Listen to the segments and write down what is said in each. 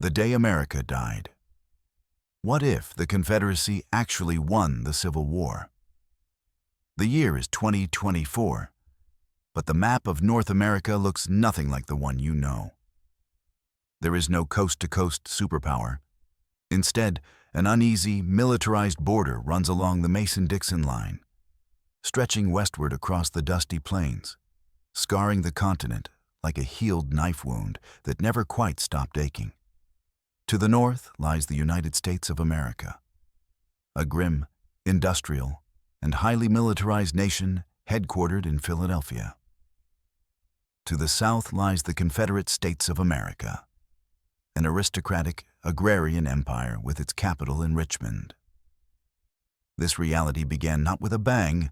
The day America died. What if the Confederacy actually won the Civil War? The year is 2024, but the map of North America looks nothing like the one you know. There is no coast-to-coast superpower. Instead, an uneasy, militarized border runs along the Mason-Dixon line, stretching westward across the dusty plains, scarring the continent like a healed knife wound that never quite stopped aching. To the north lies the United States of America, a grim, industrial, and highly militarized nation headquartered in Philadelphia. To the south lies the Confederate States of America, an aristocratic, agrarian empire with its capital in Richmond. This reality began not with a bang,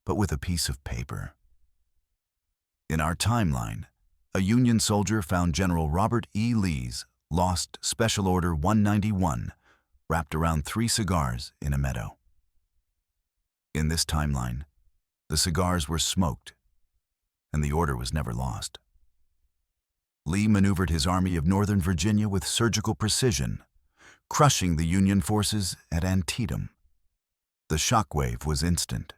but with a piece of paper. In our timeline, a Union soldier found General Robert E. Lee's lost Special Order 191 wrapped around 3 cigars in a meadow. In this timeline, the cigars were smoked, and the order was never lost. Lee maneuvered his Army of Northern Virginia with surgical precision, crushing the Union forces at Antietam. The shockwave was instant.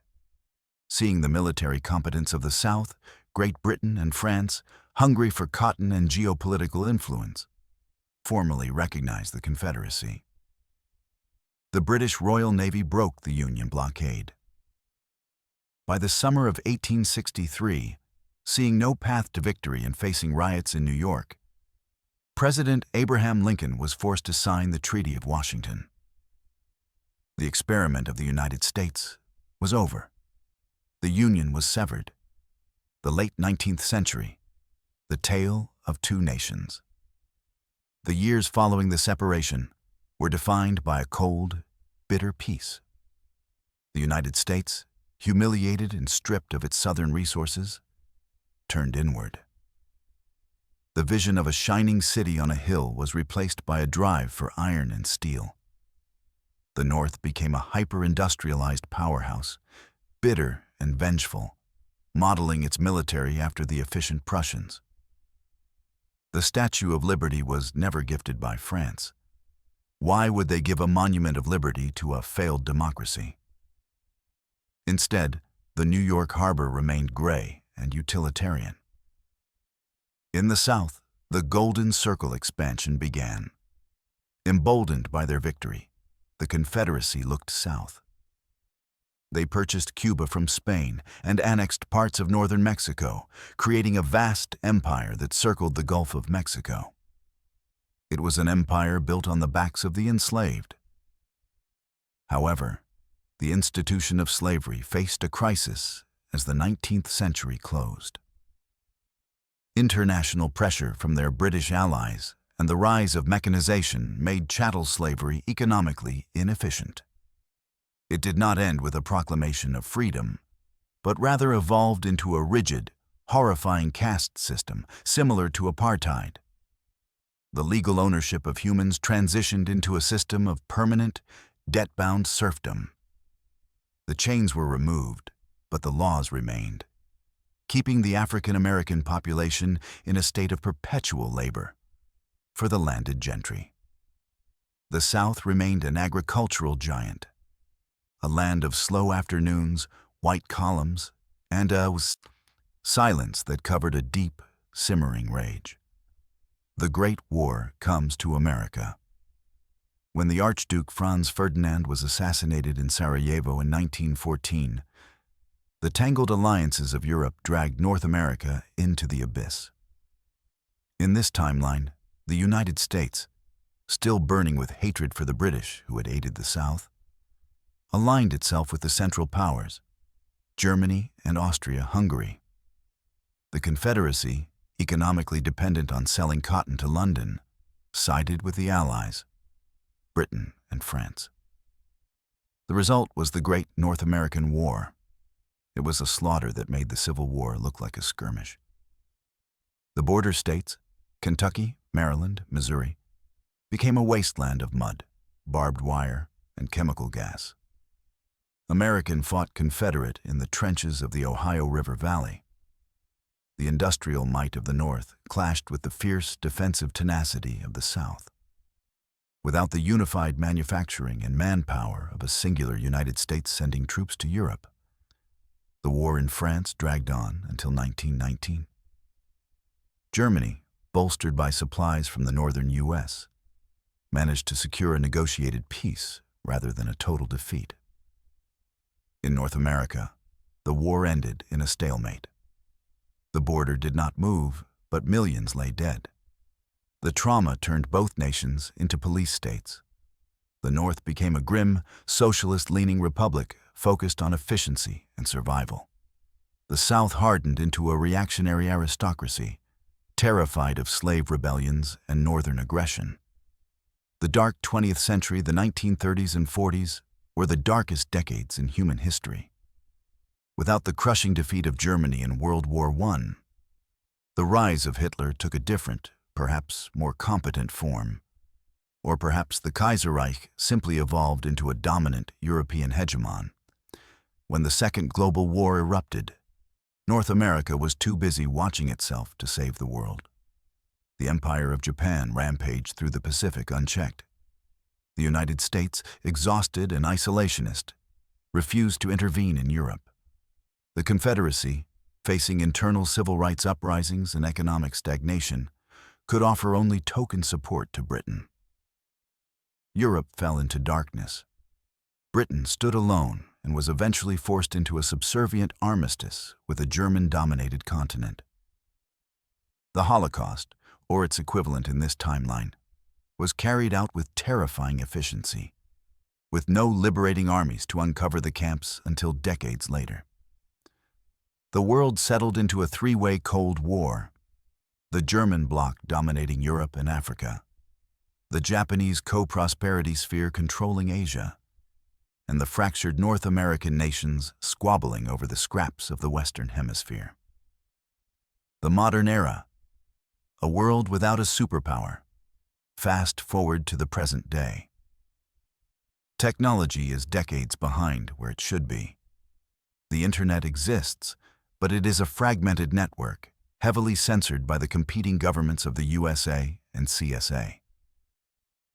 Seeing the military competence of the South, Great Britain and France, hungry for cotton and geopolitical influence, formally recognized the Confederacy. The British Royal Navy broke the Union blockade. By the summer of 1863, seeing no path to victory and facing riots in New York, President Abraham Lincoln was forced to sign the Treaty of Washington. The experiment of the United States was over. The Union was severed. The late 19th century, the tale of 2 nations. The years following the separation were defined by a cold, bitter peace. The United States, humiliated and stripped of its southern resources, turned inward. The vision of a shining city on a hill was replaced by a drive for iron and steel. The North became a hyper-industrialized powerhouse, bitter and vengeful, modeling its military after the efficient Prussians. The Statue of Liberty was never gifted by France. Why would they give a monument of liberty to a failed democracy? Instead, the New York harbor remained gray and utilitarian. In the South, the Golden Circle expansion began. Emboldened by their victory, the Confederacy looked south. They purchased Cuba from Spain and annexed parts of northern Mexico, creating a vast empire that circled the Gulf of Mexico. It was an empire built on the backs of the enslaved. However, the institution of slavery faced a crisis as the 19th century closed. International pressure from their British allies and the rise of mechanization made chattel slavery economically inefficient. It did not end with a proclamation of freedom, but rather evolved into a rigid, horrifying caste system similar to apartheid. The legal ownership of humans transitioned into a system of permanent, debt-bound serfdom. The chains were removed, but the laws remained, keeping the African American population in a state of perpetual labor for the landed gentry. The South remained an agricultural giant, a land of slow afternoons, white columns, and a silence that covered a deep, simmering rage. The Great War comes to America. When the Archduke Franz Ferdinand was assassinated in Sarajevo in 1914, the tangled alliances of Europe dragged North America into the abyss. In this timeline, the United States, still burning with hatred for the British who had aided the South, aligned itself with the Central Powers, Germany and Austria-Hungary. The Confederacy, economically dependent on selling cotton to London, sided with the Allies, Britain and France. The result was the Great North American War. It was a slaughter that made the Civil War look like a skirmish. The border states, Kentucky, Maryland, Missouri, became a wasteland of mud, barbed wire, and chemical gas. American fought Confederate in the trenches of the Ohio River Valley. The industrial might of the North clashed with the fierce defensive tenacity of the South. without the unified manufacturing and manpower of a singular United States sending troops to Europe. The war in France dragged on until 1919. Germany, bolstered by supplies from the northern US, managed to secure a negotiated peace rather than a total defeat. In North America, the war ended in a stalemate. The border did not move, but millions lay dead. The trauma turned both nations into police states. The North became a grim, socialist-leaning republic focused on efficiency and survival. The South hardened into a reactionary aristocracy, terrified of slave rebellions and northern aggression. The dark 20th century, the 1930s and 40s, were the darkest decades in human history. Without the crushing defeat of Germany in World War I, the rise of Hitler took a different, perhaps more competent form. Or perhaps the Kaiserreich simply evolved into a dominant European hegemon. When the Second Global War erupted, North America was too busy watching itself to save the world. The Empire of Japan rampaged through the Pacific unchecked. The United States, exhausted and isolationist, refused to intervene in Europe. The Confederacy, facing internal civil rights uprisings and economic stagnation, could offer only token support to Britain. Europe fell into darkness. Britain stood alone and was eventually forced into a subservient armistice with a German-dominated continent. The Holocaust, or its equivalent in this timeline, was carried out with terrifying efficiency, with no liberating armies to uncover the camps until decades later. The world settled into a three-way Cold War, the German bloc dominating Europe and Africa, the Japanese co-prosperity sphere controlling Asia, and the fractured North American nations squabbling over the scraps of the Western Hemisphere. The modern era, a world without a superpower. Fast forward to the present day. Technology is decades behind where it should be. The internet exists, but it is a fragmented network, heavily censored by the competing governments of the USA and CSA.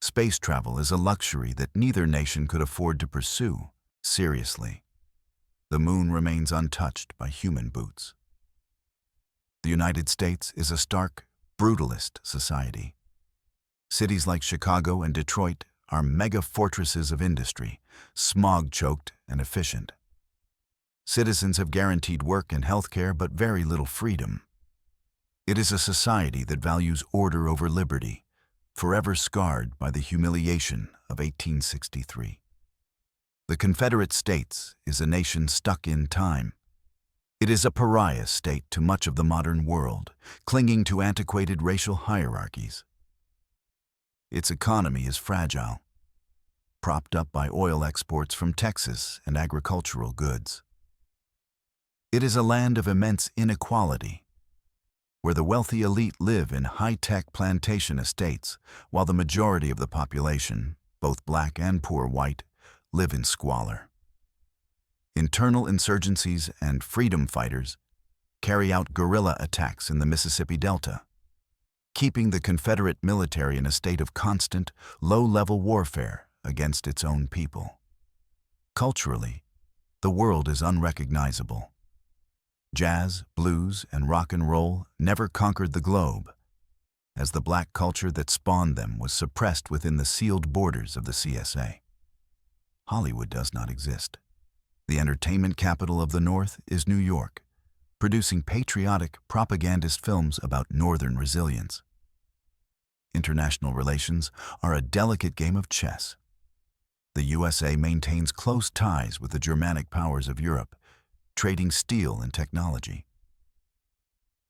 Space travel is a luxury that neither nation could afford to pursue seriously. The moon remains untouched by human boots. The United States is a stark, brutalist society. Cities like Chicago and Detroit are mega-fortresses of industry, smog-choked and efficient. Citizens have guaranteed work and health care, but very little freedom. It is a society that values order over liberty, forever scarred by the humiliation of 1863. The Confederate States is a nation stuck in time. It is a pariah state to much of the modern world, clinging to antiquated racial hierarchies. Its economy is fragile, propped up by oil exports from Texas and agricultural goods. It is a land of immense inequality, where the wealthy elite live in high-tech plantation estates, while the majority of the population, both black and poor white, live in squalor. Internal insurgencies and freedom fighters carry out guerrilla attacks in the Mississippi Delta, keeping the Confederate military in a state of constant, low-level warfare against its own people. Culturally, the world is unrecognizable. Jazz, blues, and rock and roll never conquered the globe, as the black culture that spawned them was suppressed within the sealed borders of the CSA. Hollywood does not exist. The entertainment capital of the North is New York, producing patriotic, propagandist films about Northern resilience. International relations are a delicate game of chess. The USA maintains close ties with the Germanic powers of Europe, trading steel and technology.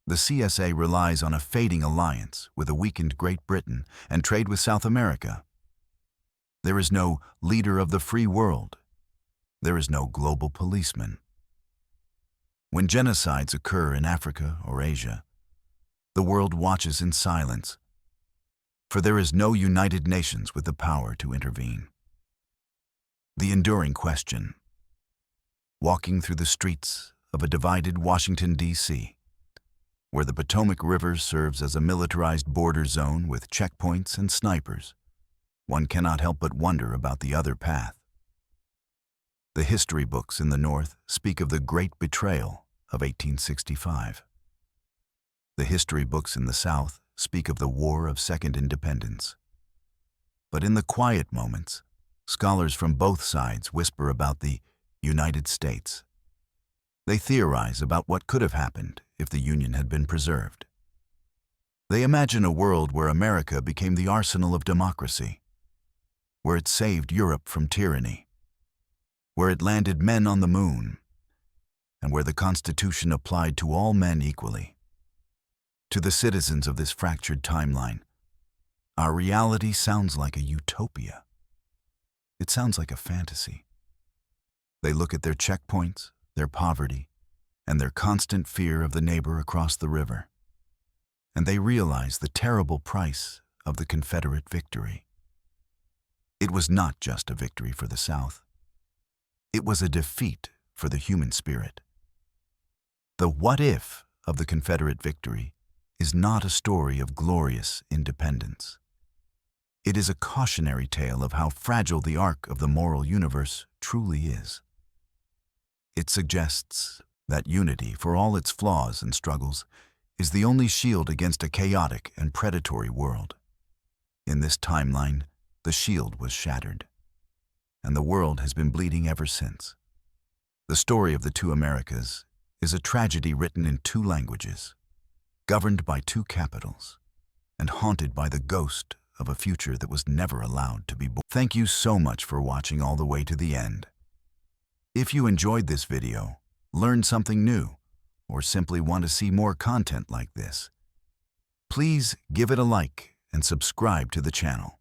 The CSA relies on a fading alliance with a weakened Great Britain and trade with South America. There is no leader of the free world. There is no global policeman. When genocides occur in Africa or Asia, the world watches in silence, for there is no United Nations with the power to intervene. The enduring question. Walking through the streets of a divided Washington, D.C., where the Potomac River serves as a militarized border zone with checkpoints and snipers, one cannot help but wonder about the other path. The history books in the North speak of the Great Betrayal of 1865. The history books in the South speak of the War of Second Independence. But in the quiet moments, scholars from both sides whisper about the United States. They theorize about what could have happened if the Union had been preserved. They imagine a world where America became the arsenal of democracy, where it saved Europe from tyranny, where it landed men on the moon, and where the Constitution applied to all men equally. To the citizens of this fractured timeline, our reality sounds like a utopia. It sounds like a fantasy. They look at their checkpoints, their poverty, and their constant fear of the neighbor across the river, and they realize the terrible price of the Confederate victory. It was not just a victory for the South. It was a defeat for the human spirit. The what if of the Confederate victory is not a story of glorious independence. It is a cautionary tale of how fragile the arc of the moral universe truly is. It suggests that unity, for all its flaws and struggles, is the only shield against a chaotic and predatory world. In this timeline, the shield was shattered, and the world has been bleeding ever since. The story of the two Americas is a tragedy written in two languages, governed by two capitals, and haunted by the ghost of a future that was never allowed to be born. Thank you so much for watching all the way to the end. If you enjoyed this video, learned something new, or simply want to see more content like this, please give it a like and subscribe to the channel.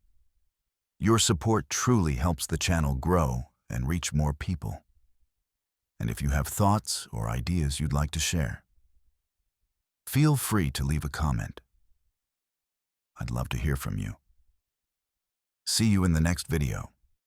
Your support truly helps the channel grow and reach more people. And if you have thoughts or ideas you'd like to share, feel free to leave a comment. I'd love to hear from you. See you in the next video.